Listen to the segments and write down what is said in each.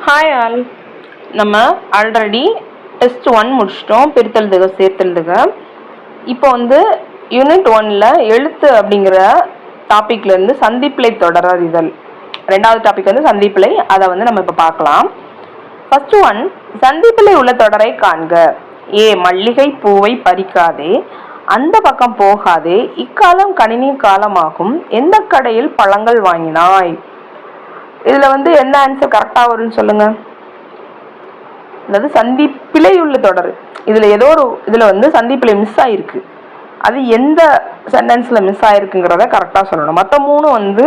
Hi all. நம்ம already test 1 முடிச்சிட்டோம், பிரித்தெழுதுக சேர்த்தெழுதுக. இப்போ யூனிட் 1ல் எழுத்து அப்படிங்கிற டாப்பிக்லேருந்து சந்திப்பிழை தொடரறிதல், ரெண்டாவது டாபிக் சந்திப்பிழை. அதை நம்ம இப்போ பார்க்கலாம். ஃபர்ஸ்ட் ஒன், சந்திப்பிழை உள்ள தொடரை காண்க. ஏ, மல்லிகை பூவை பறிக்காதே, அந்த பக்கம் போகாதே, இக்காலம் கணினி காலமாகும், எந்த கடையில் பழங்கள் வாங்கினாய். இதுல என்ன ஆன்சர் கரெக்டா வரும்னு சொல்லுங்க. அதாவது சந்திப்பிழை உள்ள தொடர், இதுல ஏதோ ஒரு இதுல சந்திப்பிழை மிஸ் ஆயிருக்கு. அது எந்த சென்டென்ஸ்ல மிஸ் ஆயிருக்குங்கிறத கரெக்டா சொல்லணும். மற்ற மூணு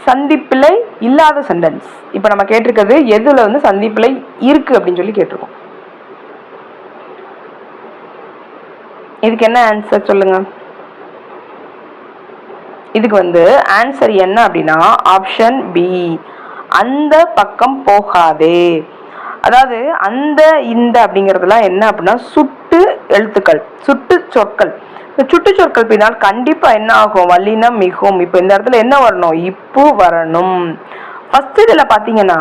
சந்திப்பிழை இல்லாத சென்டென்ஸ். இப்ப நம்ம கேட்டிருக்கிறது எதுல சந்திப்பிழை இருக்கு அப்படின்னு சொல்லி கேட்டிருக்கோம். இதுக்கு என்ன ஆன்சர் சொல்லுங்க. இதுக்கு ஆன்சர் என்ன அப்படின்னா ஆப்ஷன் பி, அந்த பக்கம் போகாதே. அதாவது அந்த இந்த அப்படிங்கிறதுலாம் என்ன அப்படின்னா சுட்டு எழுத்துக்கள், சுட்டு சொற்கள். இந்த சுட்டு சொற்கள் பின்னால் கண்டிப்பா என்ன ஆகும், வல்லினம் மிகும். இப்ப இந்த இடத்துல என்ன வரணும், இப்பு வரணும். ஃபர்ஸ்ட் இதுல பாத்தீங்கன்னா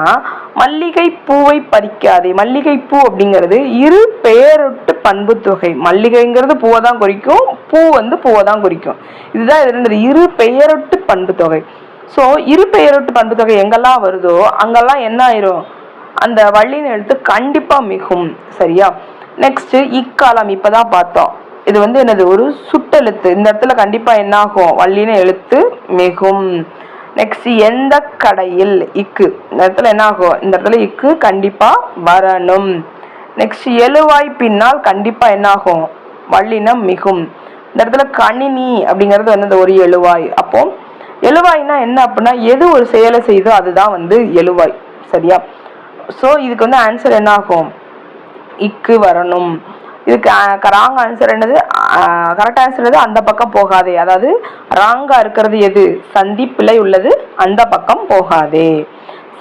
மல்லிகை பூவை பறிக்காதே. மல்லிகை பூ அப்படிங்கிறது இரு பெயரொட்டு பண்பு தொகை. மல்லிகைங்கிறது பூவை தான் குறிக்கும், பூ பூவை தான் குறிக்கும். இதுதான் இது இரு பெயரொட்டு பண்பு தொகை. ஸோ இரு பெயரொட்டு பண்பு தொகை எங்கெல்லாம் வருதோ அங்கெல்லாம் என்ன ஆயிரும், அந்த வள்ளின எழுத்து கண்டிப்பா மிகும். சரியா? நெக்ஸ்ட் இக்காலம், இப்பதான் பார்த்தோம். இது என்னது, ஒரு சுட்டெழுத்து. இந்த இடத்துல கண்டிப்பா என்ன ஆகும், வள்ளின எழுத்து மிகும். நெக்ஸ்ட் எந்த கடையில், இக்கு. இந்த இடத்துல என்ன ஆகும், இந்த இடத்துல இக்கு கண்டிப்பா வரணும். நெக்ஸ்ட் எழுவாய் பின்னால் கண்டிப்பா என்ன ஆகும், வள்ளினம் மிகும். இந்த இடத்துல கணினி அப்படிங்கிறது ஒரு எழுவாய். அப்போ எழுவாய்னா என்ன அப்படின்னா எது ஒரு செயலை செய்தோ அதுதான் எழுவாய். சரியா? ஸோ இதுக்கு ஆன்சர் என்ன ஆகும், இக்கு வரணும். இதுக்கு ராங் ஆன்சர் என்னது, கரெக்ட் ஆன்சர் என்னது, அந்த பக்கம் போகாதே. அதாவது ராங்கா இருக்கிறது எது, சந்திப்பிழை உள்ளது, அந்த பக்கம் போகாதே.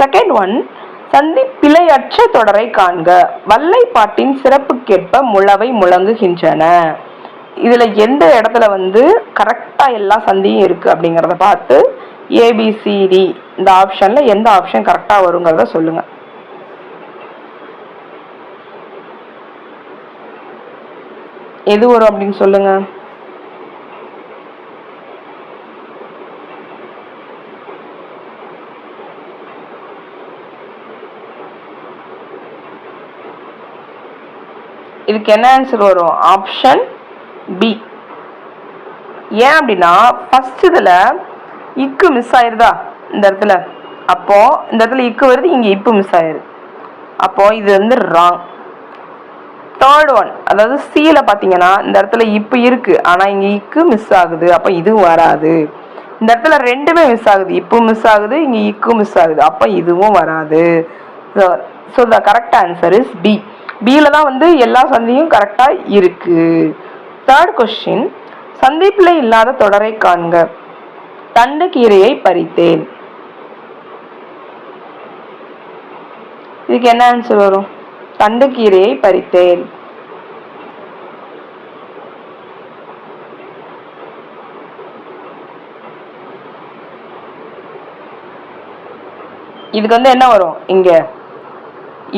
செகண்ட் ஒன், சந்திப்பிழையற்ற தொடரை காண்க. வல்லை பாட்டின் சிறப்புக்கேற்ப முழவை முழங்குகின்றன. இதுல எந்த இடத்துல கரெக்டா எல்லா சந்தியும் இருக்கு அப்படிங்கறத பார்த்து ஏபிசிடி இந்த ஆப்ஷன்ல எந்த ஆப்ஷன் கரெக்டா வருங்கிறத சொல்லுங்க. எது வரும் அப்படின்னு சொல்லுங்க. இதுக்கு என்ன ஆன்சர் வரும், ஆப்ஷன் பி. ஏன் அப்படின்னா ஃபர்ஸ்ட் இதுல இக்கு மிஸ் ஆயிருதா இந்த இடத்துல. அப்போ இந்த இடத்துல இக்கு வருது, இங்க இப்பு மிஸ் ஆயிருது. அப்போ இது ராங். தேர்ட் ஒன், அதாவது சில பாத்தீங்கன்னா இந்த இடத்துல இப்பு இருக்கு, ஆனா இங்க இக்கு மிஸ் ஆகுது. அப்ப இதுவும் வராது. இந்த இடத்துல ரெண்டுமே மிஸ் ஆகுது, இப்பு மிஸ் ஆகுது, இங்க இக்கு மிஸ் ஆகுது. அப்ப இதுவும் வராது. So the correct answer is B. பியில தான் எல்லா சந்தியும் கரெக்டா இருக்கு. தேர்ட் கொஸ்டின், சந்திப்பிழை இல்லாத தொடரை காண்க. தண்டு கீரையை பறித்தேன். இதுக்கு என்ன ஆன்சர் வரும், தண்டு கீரையை பறித்தேன். இதுக்கு என்ன வரும், இங்க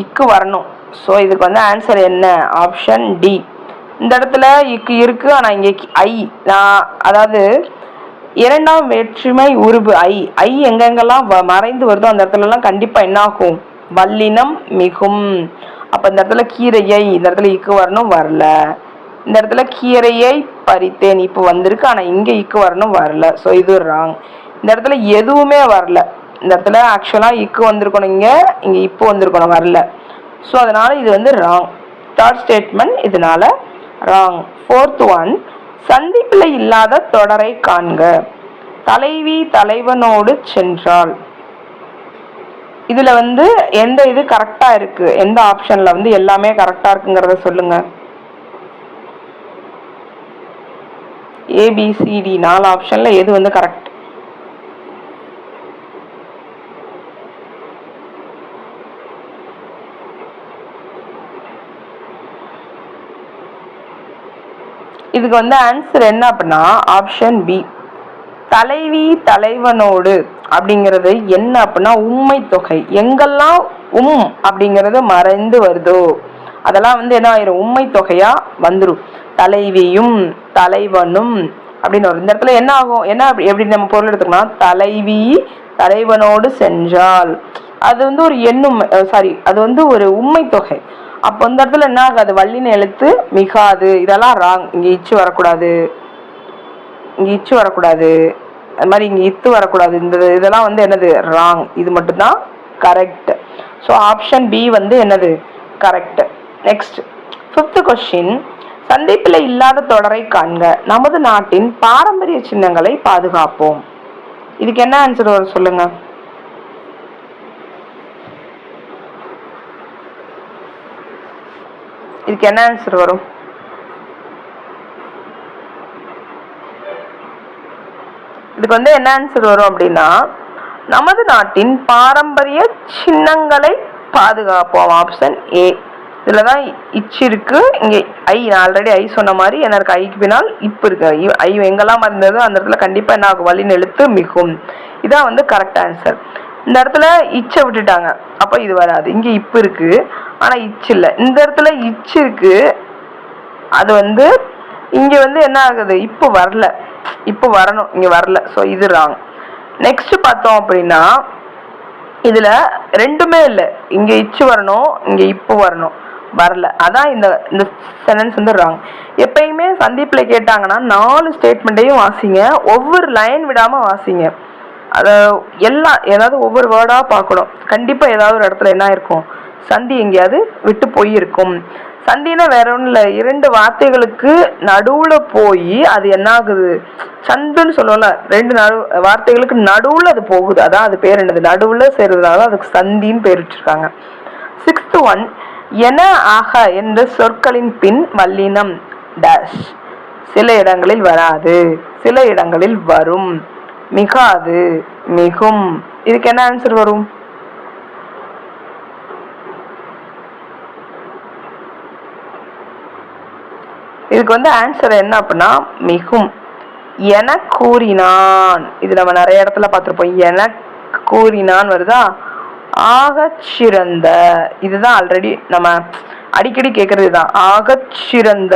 இக்கு வரணும். ஸோ இதுக்கு ஆன்சர் என்ன, ஆப்ஷன் டி. இந்த இடத்துல இக்கு இருக்கு, ஆனா இங்க ஐ, அதாவது இரண்டாம் வேற்றுமை உருபு ஐ. ஐ எங்கெங்கெல்லாம் மறைந்து வருதோ அந்த இடத்துல எல்லாம் கண்டிப்பா என்ன ஆகும், வல்லினம் மிகும். அப்ப இந்த இடத்துல கீரையை, இந்த இடத்துல இக்கு வரணும், வரல. இந்த இடத்துல கீரையை பறித்தேன், இப்போ வந்திருக்கு, ஆனா இங்க இக்கு வரணும், வரல. ஸோ இது ராங். இந்த இடத்துல எதுவுமே வரல. இந்த இடத்துல ஆக்சுவலா இக்கு வந்திருக்கணும், இங்க இப்போ வந்திருக்கணும், வரல. ஸோ அதனால இது ராங். தேர்ட் ஸ்டேட்மெண்ட் இதனால ராங். ஃபோர்த் ஒன், சந்திப்பிழை இல்லாத தொடரை காண்க. தலைவி தலைவனோடு சென்றாள். இதுல எந்த இது கரெக்டா இருக்கு, எந்த ஆப்ஷன்ல எல்லாமே கரெக்டா இருக்குங்கிறத சொல்லுங்க. ஏபிசிடி 4 ஆப்ஷன்ல எது கரெக்ட். இதுக்கு ஆன்சர் என்ன அப்படின்னா ஆப்ஷன் பி, தலைவி தலைவனோடு. அப்படிங்கிறது என்ன அப்படின்னா உண்மை தொகை. எங்கெல்லாம் அப்படிங்கிறது மறைந்து வருதோ அதெல்லாம் என்ன ஆயிரும், உண்மை தொகையா வந்துடும். தலைவியும் தலைவனும் அப்படின்னு வரும். இந்த இடத்துல என்ன ஆகும், என்ன எப்படி நம்ம பொருள் எடுத்துக்கலாம், தலைவி தலைவனோடு சென்றால் அது ஒரு எண்ணும், சாரி அது ஒரு உண்மை தொகை. அப்போ இந்த இடத்துல என்ன ஆகாது, வல்லின எழுத்து மிகாது. இதெல்லாம் ராங். இங்க இச்சு வரக்கூடாது, இங்க இச்சு வரக்கூடாது, அது மாதிரி இங்க இத்து வரக்கூடாது. இந்த இதெல்லாம் என்னது, ராங். இது மட்டும்தான் கரெக்ட். ஸோ ஆப்ஷன் பி என்னது கரெக்ட். நெக்ஸ்ட் 5th கொஸ்டின், சந்திப்பில் இல்லாத தொடரை காண்க, நமது நாட்டின் பாரம்பரிய சின்னங்களை பாதுகாப்போம். இதுக்கு என்ன ஆன்சர் வரும் சொல்லுங்க. இதுக்கு என்ன ஆன்சர் வரும்? இதுக்கு என்ன ஆன்சர் வரும் அப்படின்னா, நமது நாட்டின் பாரம்பரிய சின்னங்களை பாதுகாப்போம். Option A. இதுலதான் இச்சு இருக்கு. இங்க ஐ, நான் ஆல்ரெடி ஐ சொன்ன மாதிரி எனக்கு ஐக்கு பின்னால் இப்பு இருக்கு. ஐ எங்கெல்லாம் இருந்ததோ அந்த இடத்துல கண்டிப்பா என்ன ஆகும், வல்லின எழுத்து மிகும். இதான் கரெக்ட் ஆன்சர். இந்த இடத்துல இச்சை விட்டுட்டாங்க, அப்ப இது வராது. இங்க இப்பு இருக்கு ஆனா இச்சு இல்லை. இந்த இடத்துல இச்சு இருக்கு, அது இங்க என்ன ஆகுது, இப்போ வரல, இப்போ வரணும், இங்க வரல. ஸோ இது ராங். நெக்ஸ்ட் பார்த்தோம் அப்படின்னா இதுல ரெண்டுமே இல்லை. இங்க இச்சு வரணும், இங்க இப்போ வரணும், வரல. அதான் இந்த சென்டென்ஸ் ராங். எப்பயுமே சந்திப்புல கேட்டாங்கன்னா 4 ஸ்டேட்மெண்ட்டையும் வாசிங்க, ஒவ்வொரு லைன் விடாம வாசிங்க. அதை ஏதாவது ஒவ்வொரு வேர்டா பார்க்கணும். கண்டிப்பா ஏதாவது ஒரு இடத்துல என்ன இருக்கும், சந்தி எங்கேயாவது விட்டு போயிருக்கும். சந்தினா வேற ஒன்றும் இல்லை, 2 வார்த்தைகளுக்கு நடுவுல போய் அது என்ன ஆகுது, சந்துன்னு சொல்லுவோம்ல, 2 வார்த்தைகளுக்கு நடுவுல அது போகுது, அதான் அது பேர் என்னது, நடுவுல சேர்றதுனால அதுக்கு சந்தின்னு பேர் வச்சிருக்காங்க. 6th ஒன், என ஆக என்ற சொற்களின் பின் வல்லினம் டேஷ் சில இடங்களில் வராது, சில இடங்களில் வரும். மிகாது, மிகும். இதுக்கு என்ன ஆன்சர் வரும்? இதுக்கு ஆன்சர் என்ன அப்படின்னா மிகும். என கூறினான், இது நம்ம நிறைய இடத்துல பார்த்துருப்போம். என கூறினான் வருதா. ஆக சிறந்த, இதுதான் ஆல்ரெடி நம்ம அடிக்கடி கேட்கறது தான், ஆக சிறந்த.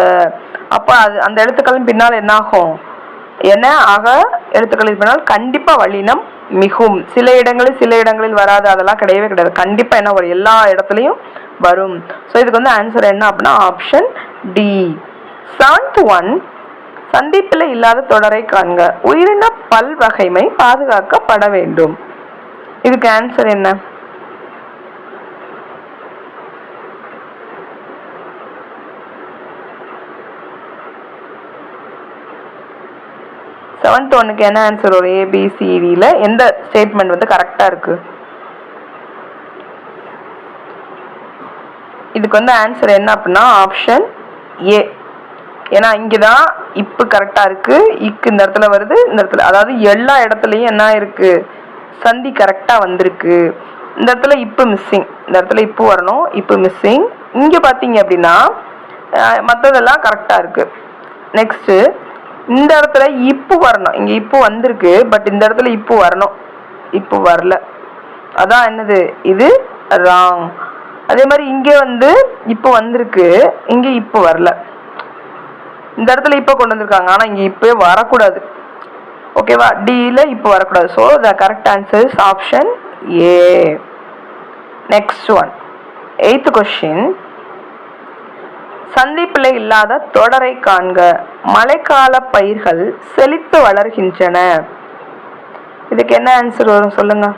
அப்ப அது அந்த எழுத்துக்களின் பின்னால் என்ன ஆகும், என ஆக எழுத்துக்களின் பின்னால் கண்டிப்பா வல்லினம் மிகும். சில இடங்களில் வராது, அதெல்லாம் கிடையவே கிடையாது. கண்டிப்பா என்ன வரும், எல்லா இடத்துலையும் வரும். ஸோ இதுக்கு ஆன்சர் என்ன அப்படின்னா ஆப்ஷன் டி. 7th ஒன், சந்திப்பில் இல்லாத தொடரை காண்க, உயிரின பல்வகைமை பாதுகாக்கப்பட வேண்டும். இதுக்கு ஆன்சர் என்ன? செவன்த் ஒன்னுக்கு என்ன ஆன்சர் வரும்? ஏபிசிடியில எந்த ஸ்டேட்மெண்ட் கரெக்டா இருக்கு? இதுக்கு ஆன்சர் என்ன அப்படின்னா ஆப்ஷன் ஏ. ஏன்னா இங்கதான் இப்பு கரெக்டா இருக்கு, இக்கு இந்த இடத்துல வருது, இந்த இடத்துல, அதாவது எல்லா இடத்துலயும் என்ன இருக்கு, சந்தி கரெக்டா வந்திருக்கு. இந்த இடத்துல இப்பு மிஸ்ஸிங், இந்த இடத்துல இப்பு வரணும், இப்பு மிஸ்ஸிங். இங்க பாத்தீங்க அப்படின்னா மற்றதெல்லாம் கரெக்டா இருக்கு. நெக்ஸ்ட் இந்த இடத்துல இப்பு வரணும், இங்க இப்பு வந்திருக்கு, பட் இந்த இடத்துல இப்பு வரணும், இப்பு வரல. அதான் என்னது, இது ராங். அதே மாதிரி இங்க இப்பு வந்திருக்கு, இங்க இப்பு வரல. இந்த இடத்துல இப்ப கொண்டு வந்திருக்காங்க, ஆனா இங்க இப்பவே வரக்கூடாது. ஓகேவா, டில இப்ப வரக்கூடாது. So the correct answer is option A. Next one, 8th question, சந்திப்பில் இல்லாத தொடரை காண்க, மழைக்கால பயிர்கள் செழித்து வளர்கின்றன. இதுக்கு என்ன ஆன்சர் வரும் சொல்லுங்க.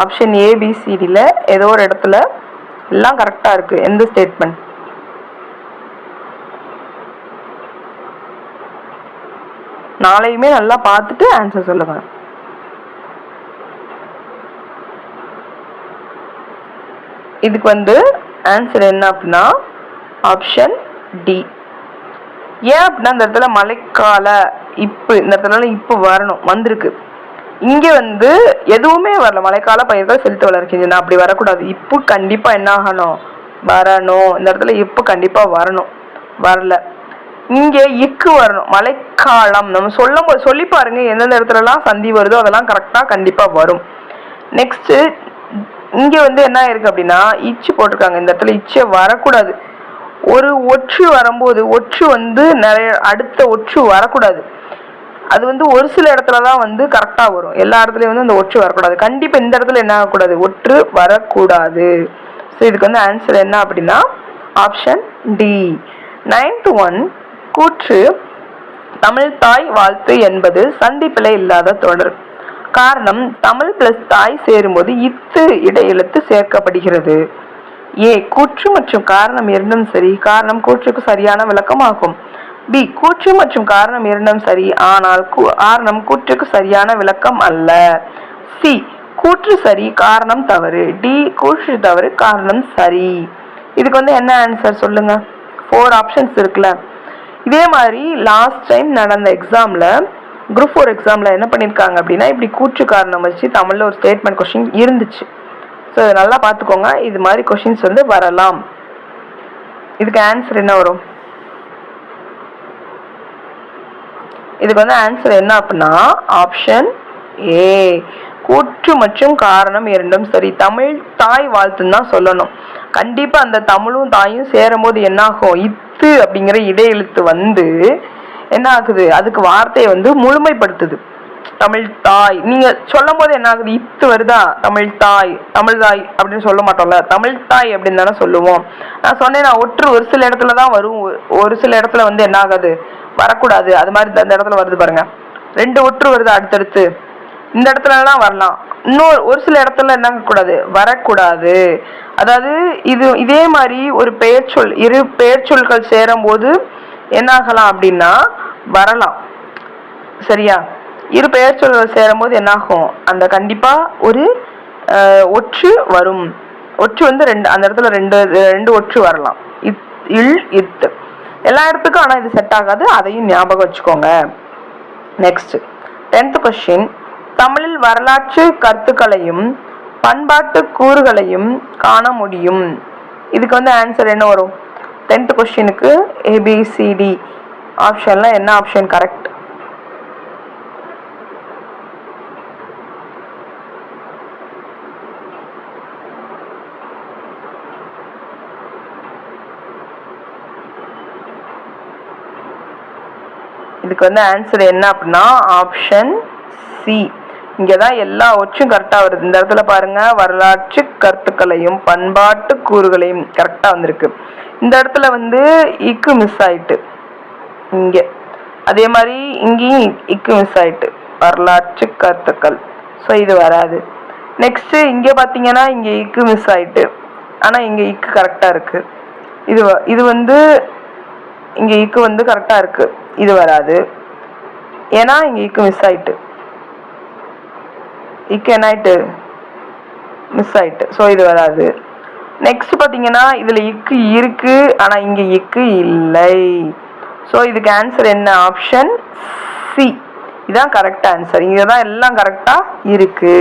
ஆப்ஷன் ஏபிசிடில ஏதோ ஒரு இடத்துல எல்லாம் கரெக்டா இருக்கு. எந்த ஸ்டேட்மெண்ட்? நாளையுமே நல்லா பார்த்துட்டு ஆன்சர் சொல்லுங்க. இதுக்கு ஆன்சர் என்ன அப்படின்னா ஆப்ஷன் டி. ஏன் அப்படின்னா இந்த இடத்துல மழைக்கால இப்பு, இந்த இடத்துல இப்பு வரணும், வந்திருக்கு. இங்க எதுவுமே வரல, மழைக்கால பயிர்கள் செலுத்து வளர்க்கின்றன, அப்படி வரக்கூடாது. இப்பு கண்டிப்பா என்ன ஆகணும், வரணும். இந்த இடத்துல இப்பு கண்டிப்பா வரணும், வரல. இங்கே இக்கு வரணும். மழைக்காலம் நம்ம சொல்லி பாருங்க எந்தெந்த இடத்துலலாம் சந்தி வருதோ அதெல்லாம் கரெக்டாக கண்டிப்பாக வரும். நெக்ஸ்ட்டு இங்கே வந்து என்ன இருக்கு அப்படின்னா இச்சு போட்டிருக்காங்க. இந்த இடத்துல இச்சே வரக்கூடாது. ஒரு ஒற்று வரும்போது ஒற்று வந்து நிறைய அடுத்த ஒற்று வரக்கூடாது. அது வந்து ஒரு சில இடத்துல தான் வந்து கரெக்டாக வரும். எல்லா இடத்துலையும் வந்து அந்த ஒற்று வரக்கூடாது. கண்டிப்பாக இந்த இடத்துல என்ன ஆகக்கூடாது, ஒற்று வரக்கூடாது. ஸோ இதுக்கு வந்து ஆன்சர் என்ன அப்படின்னா ஆப்ஷன் டி. 9th ஒன், கூற்று தமிழ் தாய் வாழ்த்து என்பது சந்திப்பிழை இல்லாத தொடர். காரணம் தமிழ் பிளஸ் தாய் சேரும்போது இத்து இடையெழுத்து சேர்க்கப்படுகிறது. ஏ, கூற்று மற்றும் காரணம் இரண்டும் சரி, காரணம் கூற்றுக்கு சரியான விளக்கமாகும். பி, கூற்று மற்றும் காரணம் இரண்டும் சரி, ஆனால் காரணம் கூற்றுக்கு சரியான விளக்கம் அல்ல. சி, கூற்று சரி காரணம் தவறு. டி, கூற்று தவறு காரணம் சரி. இதுக்கு வந்து என்ன ஆன்சர் சொல்லுங்க. 4 ஆப்ஷன்ஸ் இருக்குல்ல. இதே மாதிரி லாஸ்ட் டைம் நடந்த எக்ஸாம்ல குரூப் 4 எக்ஸாம்ல என்ன பண்ணியிருக்காங்க அப்படின்னா இப்படி கூற்று காரணம் வச்சு தமிழ்ல ஒரு ஸ்டேட்மெண்ட் கொஸ்டின் இருந்துச்சு. ஸோ இதை நல்லா பார்த்துக்கோங்க. இது மாதிரி கொஸ்டின்ஸ் வந்து வரலாம். இதுக்கு ஆன்சர் என்ன வரும்? இதுக்கு வந்து ஆன்சர் என்ன அப்படின்னா ஆப்ஷன் ஏ, கூற்று மற்றும் காரணம் இரண்டும் சரி. தமிழ் தாய் வாழ்த்துன்னு தான் சொல்லணும். கண்டிப்பா அந்த தமிழும் தாயும் சேரும் போது என்ன ஆகும், இத்து அப்படிங்கிற இடையெழுத்து வந்து என்ன ஆகுது, அதுக்கு வார்த்தையை வந்து முழுமைப்படுத்துது. தமிழ் தாய் நீங்க சொல்லும் போது என்ன ஆகுது, இத்து வருதா, தமிழ் தாய் அப்படின்னு சொல்ல மாட்டோம்ல, தமிழ் தாய் அப்படின்னு தானே சொல்லுவோம். நான் சொன்னேன், நான் ஒற்று ஒரு சில இடத்துல தான் வரும், ஒரு சில இடத்துல வந்து என்ன ஆகாது, வரக்கூடாது. அது மாதிரி அந்த இடத்துல வருது பாருங்க, 2 ஒற்று வருது அடுத்தடுத்து. இந்த இடத்துலலாம் வரலாம், இன்னொரு ஒரு சில இடத்துல என்ன கூடாது, வரக்கூடாது. அதாவது இதே மாதிரி ஒரு பெயர்ச்சொல், இரு பெயர்ச்சொல்கள் சேரும் போது என்ன ஆகலாம் அப்படின்னா வரலாம். சரியா, இரு பெயர்ச்சொல்கள் சேரும் போது என்னாகும், அந்த கண்டிப்பா ஒரு ஒற்று வரும். ஒற்று வந்து அந்த இடத்துல ரெண்டு ஒற்று வரலாம். இல் இத்து எல்லா இடத்துக்கும். ஆனா இது செட் ஆகாது, அதையும் ஞாபகம் வச்சுக்கோங்க. நெக்ஸ்ட் 10th கொஸ்டின், தமிழில் வரலாற்று கருத்துக்களையும் பண்பாட்டு கூறுகளையும் காண முடியும். இதுக்கு வந்து ஆன்சர் என்ன வரும்? 10th கொஸ்டினுக்கு ABCD ஆப்ஷன்ல என்ன ஆப்ஷன் கரெக்ட்? இதுக்கு வந்து ஆன்சர் என்ன அப்படின்னா ஆப்ஷன் சி. இங்கதான் எல்லா ஒற்றும் கரெக்டா வருது. இந்த இடத்துல பாருங்க, வரலாற்று கருத்துக்களையும் பண்பாட்டு கூறுகளையும் கரெக்டா வந்திருக்கு. இந்த இடத்துல வந்து இக்கு மிஸ் ஆயிட்டு, இங்க அதே மாதிரி இங்கேயும் இக்கு மிஸ் ஆயிட்டு, வரலாற்று கருத்துக்கள். ஸோ இது வராது. நெக்ஸ்ட் இங்க பாத்தீங்கன்னா இங்க இக்கு மிஸ் ஆயிட்டு, ஆனா இங்க இக்கு கரெக்டா இருக்கு. இது வந்து இங்க இக்கு வந்து கரெக்டா இருக்கு, இது வராது. ஏன்னா இங்க இக்கு மிஸ் ஆயிட்டு, இக்கு என்ன ஆயிட்டு, மிஸ் ஆயிட்டு. ஸோ இது வராது. நெக்ஸ்ட் பாத்தீங்கன்னா இதுல இக்கு இருக்கு, ஆனா இங்க இக்கு இல்லை. ஸோ இதுக்கு ஆன்சர் என்ன? Option C. இதுதான் கரெக்ட் ஆன்சர். இங்கதான் எல்லாம் கரெக்டா இருக்கு.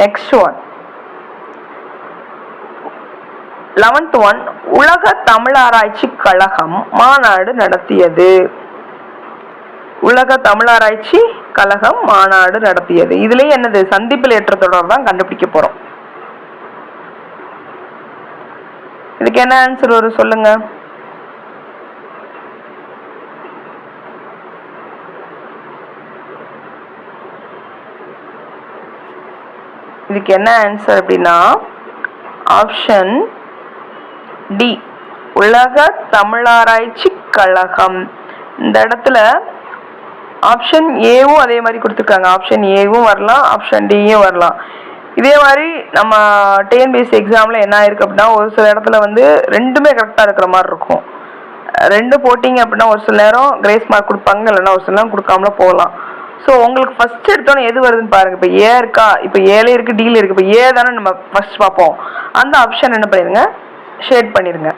நெக்ஸ்ட் ஒன் 11th ஒன், உலக தமிழாராய்ச்சி கழகம் மாநாடு நடத்தியது. உலக தமிழாராய்ச்சி கழகம் மாநாடு நடத்தியது. இதுலயே என்னது, சந்திப்பில் ஏற்ற தொடர் தான் கண்டுபிடிக்க போறோம். இதுக்கு என்ன ஆன்சர் வரும் சொல்லுங்க. இதுக்கு என்ன ஆன்சர் அப்படின்னா ஆப்ஷன் டி, உலக தமிழாராய்ச்சி கழகம். இந்த இடத்துல ஆப்ஷன் ஏவும் அதே மாதிரி கொடுத்துருக்காங்க. ஆப்ஷன் ஏவும் வரலாம், ஆப்ஷன் டியும் வரலாம். இதே மாதிரி நம்ம டிஎன்பிஎஸ்சி எக்ஸாம்ல என்ன ஆயிருக்கு அப்படின்னா ஒரு சில இடத்துல வந்து ரெண்டுமே கரெக்டா இருக்கிற மாதிரி இருக்கும். 2 போட்டிங்க அப்படின்னா ஒரு சில நேரம் கிரேஸ் மார்க் கொடுப்பாங்க, இல்லைன்னா ஒரு சில நேரம் கொடுக்காமல போகலாம். ஸோ உங்களுக்கு ஃபர்ஸ்ட் எடுத்தோன்னே எது வருதுன்னு பாருங்க. இப்போ ஏ இருக்கா, இப்போ ஏல இருக்கு, டில இருக்கு. இப்போ ஏ தானே நம்ம ஃபர்ஸ்ட் பார்ப்போம். அந்த ஆப்ஷன் என்ன பண்ணிருங்க, ஷேட் பண்ணிருங்க.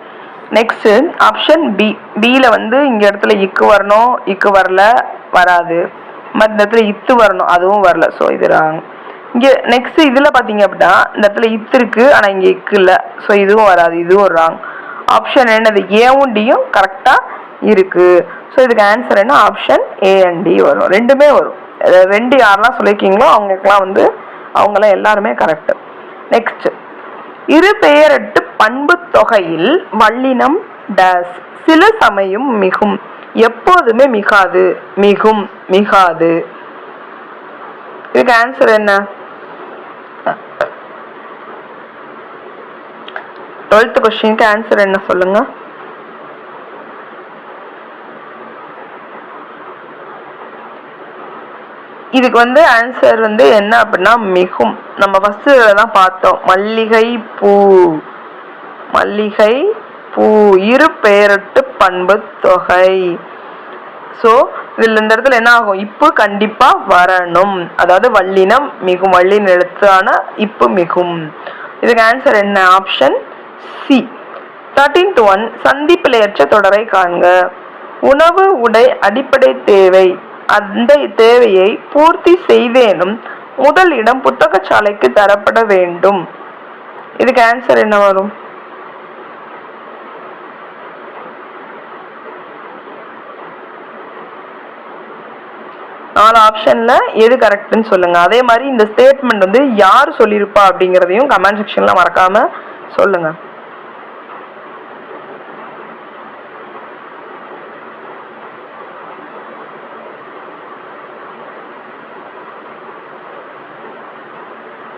Next option B. பில வந்து இங்க இடத்துல இக்கு வரணும், இக்கு வரல, வராது. மற்ற இடத்துல இத்து வரணும், அதுவும் வரல. ஸோ இது ராங். இங்க நெக்ஸ்ட் இதுல பாத்தீங்க அப்படின்னா இந்த இடத்துல இத்து இருக்கு, ஆனா இங்க இக்கு இல்ல. ஸோ இதுவும் வராது, இதுவும் ராங். ஆப்ஷன் என்னது, ஏவும் டியும் கரெக்டா இருக்கு. ஸோ இதுக்கு ஆன்சர் என்ன? ஆப்ஷன் ஏ அண்ட் டி வரும். ரெண்டுமே வரும். ரெண்டு யாரெல்லாம் சொல்லியிருக்கீங்களோ அவங்களுக்குலாம் வந்து அவங்களாம் எல்லாருமே கரெக்ட். நெக்ஸ்ட், இரு பெயரட்டு பண்பு தொகையில் வல்லினம் டேஸ் சில சமயம் மிகும், எப்போதுமே மிகாது, மிகும், மிகாது. இதுக்கு ஆன்சர் என்ன? 12th கொஸ்டினுக்கு ஆன்சர் என்ன சொல்லுங்க? இதுக்கு வந்து ஆன்சர் வந்து என்ன அப்படின்னா மிகும். நம்ம ஃபர்ஸ்ட் தான் பார்த்தோம், மல்லிகை பூ, மல்லிகை பூ இரு பெயரட்டு பண்பு தொகை. ஸோ இதுல இந்த இடத்துல என்ன ஆகும்? இப்பு கண்டிப்பா வரணும், அதாவது வல்லினம் மிகும், வல்லின எழுத்தான இப்பு மிகும். இதுக்கு ஆன்சர் என்ன? Option C. 13th one, சந்திப்பிழையற்ற தொடரை காண்க. உணவு உடை அடிப்படை தேவை, அந்த தேவையை பூர்த்தி செய்தேனும் முதல் இடம் புத்தகசாலைக்கு தரப்பட வேண்டும். இதுக்கு ஆன்சர் என்ன வரும்? நாலு ஆப்ஷன்ல எது கரெக்ட்னு சொல்லுங்க. அதே மாதிரி இந்த ஸ்டேட்மெண்ட் வந்து யார் சொல்லியிருப்பா அப்படிங்கிறதையும் கமெண்ட் செக்ஷன்ல மறக்காம சொல்லுங்க.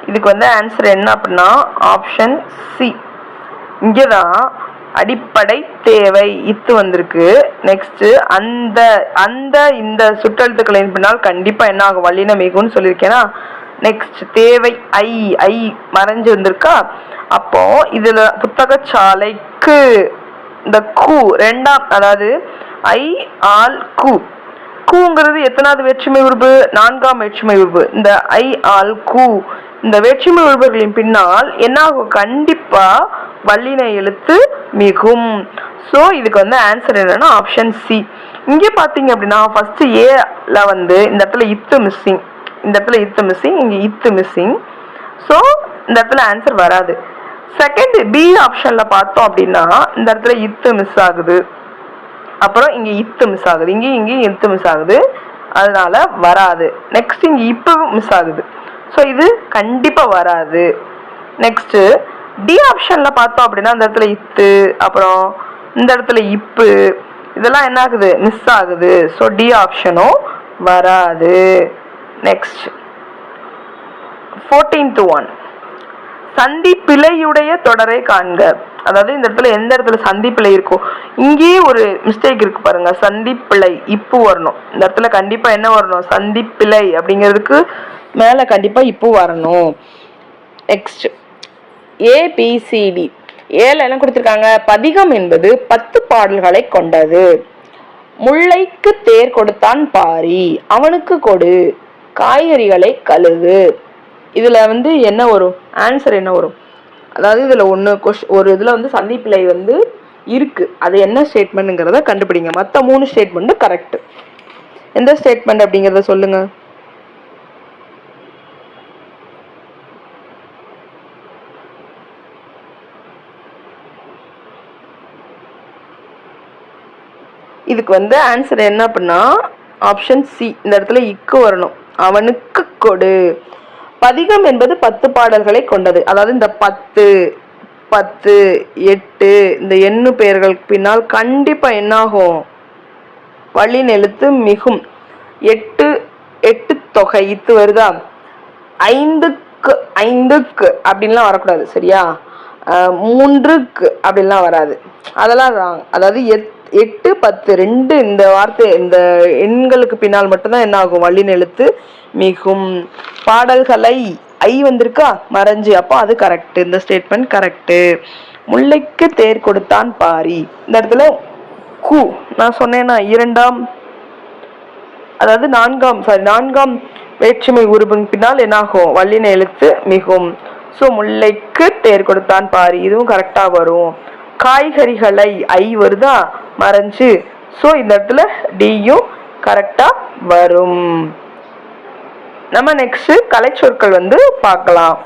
இதுக்கு வந்து ஆன்சர் என்ன அப்படின்னா ஆப்ஷன் சி. இங்கதான் அடிப்படை தேவை இத்து வந்திருக்கு. நெக்ஸ்ட், அந்த அந்த இந்த சுற்றெழுத்துக்களின் பின்னால் கண்டிப்பா என்ன ஆகும்? வல்லினம் மிகுன்னு சொல்லியிருக்கேன்னா. நெக்ஸ்ட், தேவை ஐ, ஐ மறைஞ்சு வந்திருக்கா. அப்போ இதுல புத்தகச்சாலைக்கு இந்த கு ரெண்டாம், அதாவது ஐ ஆல் கு, கூங்கிறது எத்தனாவது வேற்றுமை உருபு? நான்காம் வேற்றுமை உருபு. இந்த ஐ ஆல் கு இந்த வேற்றுமை உருபுகளின் பின்னால் என்ன ஆகும்? கண்டிப்பா வல்லின எழுத்து மிகும். ஸோ இதுக்கு வந்து ஆன்சர் என்னன்னா ஆப்ஷன் சி. இங்கே பார்த்தீங்க அப்படின்னா ஃபர்ஸ்ட் ஏல வந்து இந்த இடத்துல இத்து மிஸ்ஸிங், இந்த இடத்துல இத்து மிஸ்ஸிங், இங்கே இத்து மிஸ்ஸிங். ஸோ இந்த இடத்துல ஆன்சர் வராது. செகண்ட் பி ஆப்ஷன்ல பார்த்தோம் அப்படின்னா இந்த இடத்துல இத்து மிஸ் ஆகுது, அப்புறம் இங்க இத்து மிஸ் ஆகுது, இங்கேயும் இத்து மிஸ் ஆகுது, அதனால வராது. நெக்ஸ்ட் இங்க இப்பு மிஸ் ஆகுது, ஸோ இது கண்டிப்பா வராது. நெக்ஸ்ட் டி ஆப்ஷன்ல பார்த்தோம் அப்படின்னா இந்த இடத்துல இத்து, அப்புறம் இந்த இடத்துல இப்பு, இதெல்லாம் என்ன ஆகுது? மிஸ் ஆகுது. ஸோ டி ஆப்ஷனும் வராது. நெக்ஸ்ட் 14th one, சந்தி பிழையுடைய தொடரை காண்க. அதாவது இந்த இடத்துல எந்த இடத்துல சந்தி பிழை இருக்கும்? இங்கேயே ஒரு மிஸ்டேக் இருக்கு பாருங்க, சந்தி பிழை இப்பு வரணும். இந்த இடத்துல கண்டிப்பா என்ன வரணும்? சந்தி பிழை அப்படிங்கிறதுக்கு மேல கண்டிப்பா இப்பு வரணும். நெக்ஸ்ட் ஏபிசிடி, ஏல என்ன கொடுத்திருக்காங்க? பதிகம் என்பது 10 பாடல்களை கொண்டது. முல்லைக்கு தேர் கொடுத்தான் பாரி, அவனுக்கு கொடு, காய்கறிகளை கழுவு. இதுல வந்து என்ன வரும்? ஆன்சர் என்ன வரும்? அதாவது இதுல ஒரு இதுல வந்து சந்திப்பிழை வந்து இருக்கு, அது என்ன ஸ்டேட்மெண்ட்ங்கிறத கண்டுபிடிங்க. மற்ற 3 ஸ்டேட்மெண்ட் கரெக்ட். எந்த ஸ்டேட்மெண்ட் அப்படிங்கிறத சொல்லுங்க. இதுக்கு வந்து ஆன்சர் என்ன அப்படின்னா ஆப்ஷன் சி. இந்த இடத்துல இக்கு வரணும், அவனுக்கு கொடு. பதிகம் என்பது 10 பாடல்களை கொண்டது. அதாவது இந்த 10, 10, 8 இந்த எண்ணு பெயர்களுக்கு பின்னால் கண்டிப்பா என்னாகும்? வல்லின எழுத்து மிகும். 8 8 தொகை இத்து வருதா? 5க்கு 5க்கு அப்படின்லாம் வரக்கூடாது, சரியா? 3க்கு அப்படின்லாம் வராது, அதெல்லாம் ராங். அதாவது 8 10 2 இந்த வார்த்தை இந்த எண்களுக்கு பின்னால் மட்டும்தான் என்ன ஆகும்? வல்லின எழுத்து மிகும். பாடல்களை ஐ வந்திருக்கா மறைஞ்சு, அப்போ அது கரெக்ட், இந்த ஸ்டேட்மெண்ட் கரெக்ட். முல்லைக்கு தேர் கொடுத்தான் பாரி, இந்த இடத்துல கு நான் சொன்னேன்னா அதாவது நான்காம் வேற்றுமை உருபின் பின்னால் என்னாகும்? வல்லின எழுத்து மிகும். ஸோ முல்லைக்கு தேர் கொடுத்தான் பாரி, இதுவும் கரெக்டா வரும். காய்கறிகளை ஐ வருதா மறைஞ்சு, ஸோ இந்த இடத்துல டியும் கரெக்டா வரும். நம்ம நெக்ஸ்ட் கலைச்சொற்கள் வந்து பார்க்கலாம்.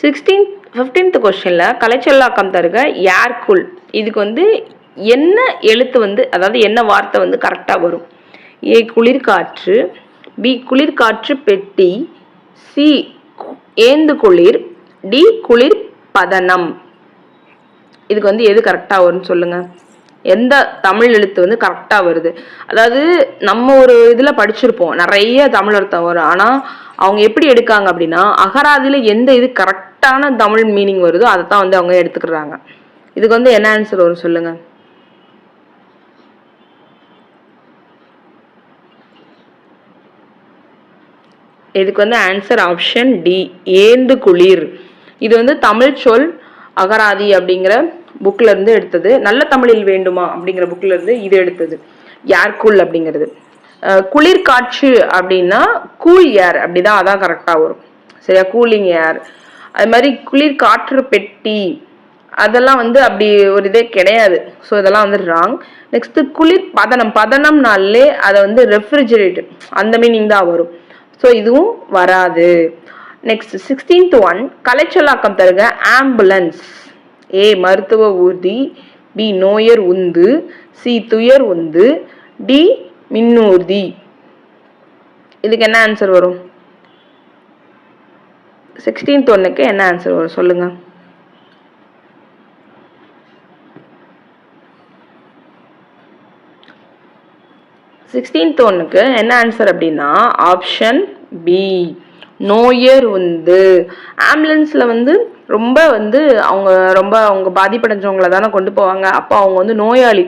15th கொஸ்டின்ல கலைச்சொல்லாக்கம் தருக யார்குள். இதுக்கு வந்து என்ன எழுத்து வந்து அதாவது என்ன வார்த்தை வந்து கரெக்டாக வரும்? ஏ குளிர்காற்று, பி குளிர்காற்று பெட்டி, சி ஏந்து குளிர், டி குளிர் பதனம். இதுக்கு வந்து எது கரெக்டாக வரும்னு சொல்லுங்க. எந்த தமிழ் எழுத்து வந்து கரெக்டாக வருது? அதாவது நம்ம ஒரு இதில் படிச்சிருப்போம், நிறைய தமிழ் அர்த்தம் வரும். ஆனால் அவங்க எப்படி எடுக்காங்க அப்படின்னா, அகராதியில் எந்த இது கரெக்டான தமிழ் மீனிங் வருதோ அதை தான் வந்து அவங்க எடுத்துக்கிறாங்க. இதுக்கு வந்து என்ன ஆன்சர் வரும் சொல்லுங்க. இதுக்கு வந்து ஆன்சர் ஆப்ஷன் டி, ஏந்து குளிர். இது வந்து தமிழ் சொல் அகராதி அப்படிங்கிற புக்ல இருந்து எடுத்தது. நல்ல தமிழில் வேண்டுமா அப்படிங்கிற புக்ல இருந்து இது எடுத்தது. ஏர்கூல் அப்படிங்கிறது. குளிர் காற்று அப்படின்னா கூல் ஏர், அப்படிதான், அதான் கரெக்டா வரும். சரியா, கூலிங் ஏர். அது மாதிரி குளிர் காற்று பெட்டி அதெல்லாம் வந்து அப்படி ஒரு இதே கிடையாது. ஸோ இதெல்லாம் வந்து ராங். நெக்ஸ்ட் குளிர் பதனம், பதனம்னாலே அதை வந்து ரெஃப்ரிஜரேட்டர் அந்த மீனிங் தான் வரும். ஸோ இதுவும் வராது. நெக்ஸ்ட் 16th ஒன், கலைச்சொல்லாக்கம் தருக. ஆம்புலன்ஸ். ஏ மருத்துவ ஊர்தி, பி நோயர் உந்து, சி துயர் உந்து, டி மின்னூர்தி. இதுக்கு என்ன ஆன்சர் வரும்? 16th ஒன்னுக்கு என்ன ஆன்சர் வரும் சொல்லுங்க. ஒன்னுக்கு என்ன ஆன்சர் அப்படின்னா ஆப்ஷன் பி, நோயர் உந்து. ஆம்புலன்ஸ்ல வந்து ரொம்ப வந்து அவங்க பாதிப்படைஞ்சவங்கள தானே கொண்டு போவாங்க. அப்போ அவங்க வந்து நோயாளி,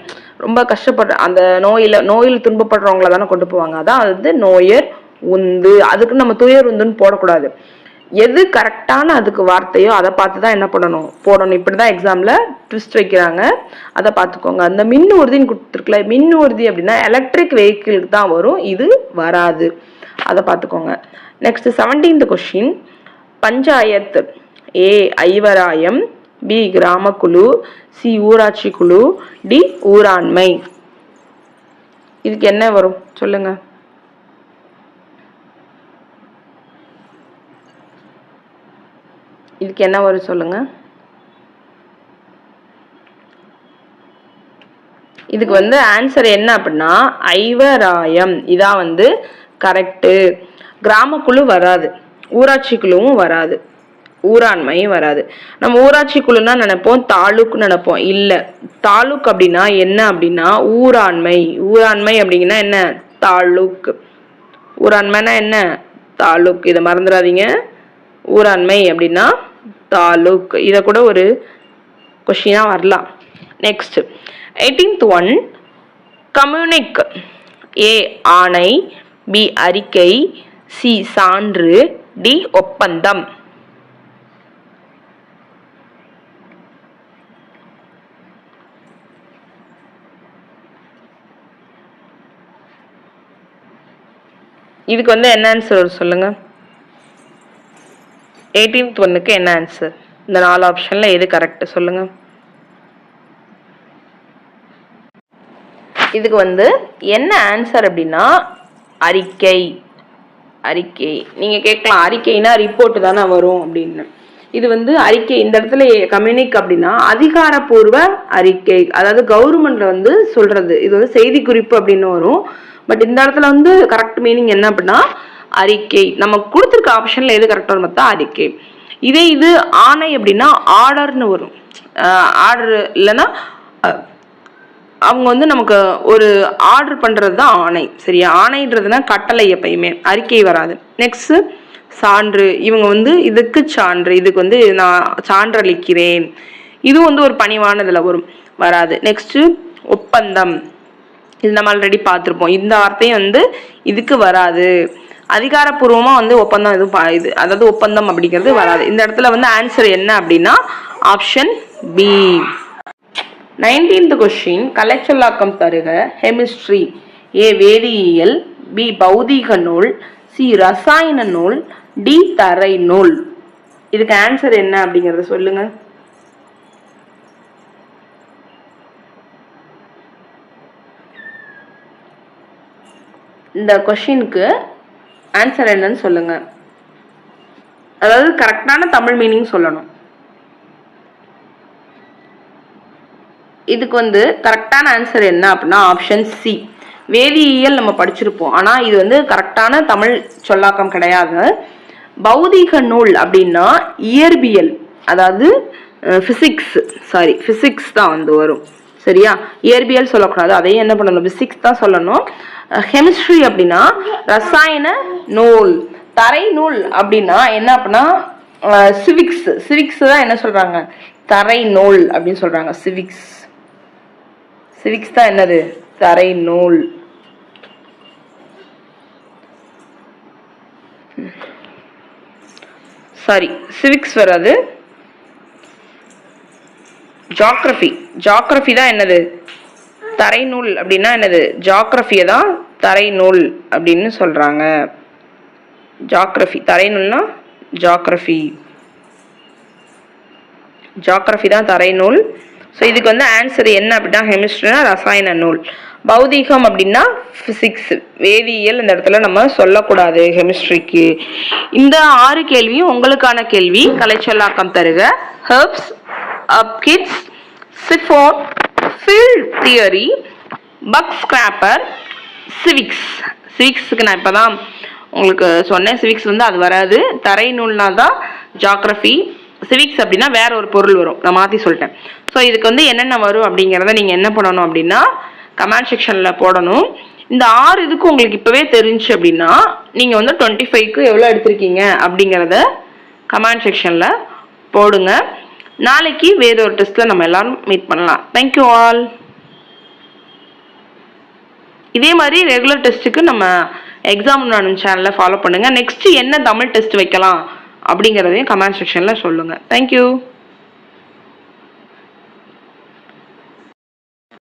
ரொம்ப கஷ்டப்படுற அந்த நோயில் துன்பப்படுறவங்கள தானே கொண்டு போவாங்க. அதான் வந்து நோயர் உந்து. அதுக்கு நம்ம துயர் உந்துன்னு போடக்கூடாது. எது கரெக்டான அதுக்கு வார்த்தையோ அதை பார்த்து தான் என்ன போடணும். இப்படிதான் எக்ஸாம்ல ட்விஸ்ட் வைக்கிறாங்க, அதை பார்த்துக்கோங்க. அந்த மின் ஊர்தின்னு கொடுத்துருக்கல, மின் ஊர்தி அப்படின்னா எலக்ட்ரிக் வெஹிக்கிளுக்கு தான் வரும், இது வராது, அதை பார்த்துக்கோங்க. Next 17th question, panchayat. A ஐவராயம், பி கிராம குழு, சி ஊராட்சி குழு, டி ஊராண்மை. இதுக்கு என்ன வரும் சொல்லுங்க. இதுக்கு என்ன வரும் சொல்லுங்க. இதுக்கு வந்து ஆன்சர் என்ன அப்படின்னா ஐவராயம். இதான் வந்து கரெக்டு. கிராமக்குழு வராது, ஊராட்சி குழுவும் வராது, ஊராண்மையும் வராது. நம்ம ஊராட்சி குழுன்னா நினைப்போம் தாலுக் நினைப்போம். இல்ல, தாலுக் அப்படின்னா என்ன அப்படின்னா ஊராண்மை. ஊராண்மை அப்படிங்கன்னா என்ன? தாலுக். ஊராண்மைனா என்ன? தாலுக். இதை மறந்துடாதீங்க. ஊராண்மை அப்படின்னா தாலுக். இதை கூட ஒரு கொஸ்டினா வரலாம். Next 18th one, கம்யூனிக். ஏ ஆணை, பி அறிக்கை, சி சான்று, டி ஒப்பந்தம். இதுக்கு வந்து என்ன ஆன்சர் சொல்லுங்க. 18th ஒன்னுக்கு என்ன ஆன்சர்? இந்த 4 ஆப்ஷன்ல எது கரெக்ட் சொல்லுங்க. இதுக்கு வந்து என்ன ஆன்சர் அப்படின்னா அறிக்கை. அறிக்கை. நீங்க கேட்கலாம், அறிக்கைனா ரிப்போர்ட் தானே வரும் அப்படின்னு. இது வந்து அறிக்கை. இந்த இடத்துல கம்யூனிக் அப்படின்னா அதிகாரப்பூர்வ அறிக்கை, அதாவது கவர்மெண்ட்ல வந்து சொல்றது. இது வந்து செய்தி குறிப்பு அப்படின்னு வரும். பட் இந்த இடத்துல வந்து கரெக்ட் மீனிங் என்ன அப்படின்னா அறிக்கை. நம்ம கொடுத்துருக்க ஆப்ஷன்ல எது கரெக்டாக பார்த்தா அறிக்கை. இது ஆணை அப்படின்னா ஆர்டர்னு வரும். ஆர்டர் இல்லைன்னா அவங்க வந்து நமக்கு ஒரு ஆர்டர் பண்றது தான் ஆணை. சரியா, ஆணைன்றதுனா கட்டளை, எப்பயுமே அறிக்கை வராது. நெக்ஸ்ட் சான்று. இவங்க வந்து இதுக்கு சான்று, இதுக்கு வந்து நான் சான்றளிக்கிறேன், இது வந்து ஒரு பணிவானதுல வரும், வராது. நெக்ஸ்ட் ஒப்பந்தம். இது நம்ம ஆல்ரெடி பார்த்துருப்போம். இந்த வார்த்தையும் வந்து இதுக்கு வராது. அதிகாரப்பூர்வமா வந்து ஒப்பந்தம் எதுவும் இது அதாவது ஒப்பந்தம் அப்படிங்கிறது வராது. இந்த இடத்துல வந்து ஆன்சர் என்ன அப்படின்னா ஆப்ஷன் பி. 19th கொஸ்டின், கலைச்சொல்லாக்கம் தருக. கெமிஸ்ட்ரி. ஏ வேதியியல், பி பௌதீக நூல், சி ரசாயன நூல், டி தரை நூல். இதுக்கு ஆன்சர் என்ன அப்படிங்கறத சொல்லுங்க. இந்த கொஸ்டினுக்கு ஆன்சர் என்னன்னு சொல்லுங்க. அதாவது கரெக்டான தமிழ் மீனிங் சொல்லணும். இதுக்கு வந்து கரெக்டான ஆன்சர் என்ன அப்படின்னா ஆப்ஷன் சி. வேதியியல் நம்ம படிச்சிருப்போம், ஆனால் இது வந்து கரெக்டான தமிழ் சொல்லாக்கம் கிடையாது. பௌதிக நூல் அப்படின்னா இயற்பியல், அதாவது பிசிக்ஸ் தான் வந்து வரும். சரியா, இயற்பியல் சொல்லக்கூடாது, அதையும் என்ன பண்ணணும், பிசிக்ஸ் தான் சொல்லணும். கெமிஸ்ட்ரி அப்படின்னா ரசாயன நூல். தரை நூல் அப்படின்னா என்ன அப்படின்னா சிவிக்ஸ் தான் என்ன சொல்றாங்க, தரை நூல் அப்படின்னு சொல்றாங்க. சிவிக்ஸ் தான் என்னது, தரை நூல். சாரி, சிவிக்ஸ் வராது, ஜியோகிராஃபி தான் என்னது, தரை நூல் அப்படின்னா என்னது, ஜியோகிராஃபியை தான் தரை நூல் அப்படின்னு சொல்றாங்க. ஜியோகிராஃபி, தரை நூல்னா ஜியோகிராஃபி தான் தரை நூல். ஸோ இதுக்கு வந்து ஆன்சர் என்ன அப்படின்னா கெமிஸ்ட்ரினா ரசாயன நூல். பௌதிகம் அப்படின்னா பிசிக்ஸ், வேதியியல் இந்த இடத்துல நம்ம சொல்லக்கூடாது கெமிஸ்ட்ரிக்கு. இந்த 6 கேள்வியும் உங்களுக்கான கேள்வி. கலைச்சொல்லாக்கம் தருக. ஹெர்ப்ஸ், அப்கிட்ஸ், chiffon, field theory, bug scraper, சிவிக்ஸுக்கு நான் இப்போதான் உங்களுக்கு சொன்னேன். சிவிக்ஸ் வந்து அது வராது, தரை நூல்னா தான் ஜியோகிராஃபி. சிவிக்ஸ் அப்படின்னா வேற ஒரு பொருள் வரும், நான் மாற்றி சொல்லிட்டேன். ஸோ இதுக்கு வந்து என்னென்ன வரும் அப்படிங்கிறத நீங்கள் என்ன பண்ணணும் அப்படின்னா கமெண்ட் செக்ஷனில் போடணும். இந்த 6 இதுக்கு உங்களுக்கு இப்போவே தெரிஞ்சு அப்படின்னா நீங்கள் வந்து 25க்கு எவ்வளோ எடுத்திருக்கீங்க அப்படிங்கிறத கமெண்ட் செக்ஷனில் போடுங்க. நாளைக்கு வேற ஒரு டெஸ்ட்டில் நம்ம எல்லாரும் மீட் பண்ணலாம். Thank you all. இதே மாதிரி ரெகுலர் டெஸ்ட்டுக்கு நம்ம எக்ஸாம் நான் சேனலில் ஃபாலோ பண்ணுங்கள். நெக்ஸ்ட் என்ன தமிழ் டெஸ்ட் வைக்கலாம் அப்படிங்கிறதையும் கமெண்ட் செக்ஷனில் சொல்லுங்கள். தேங்க்யூ.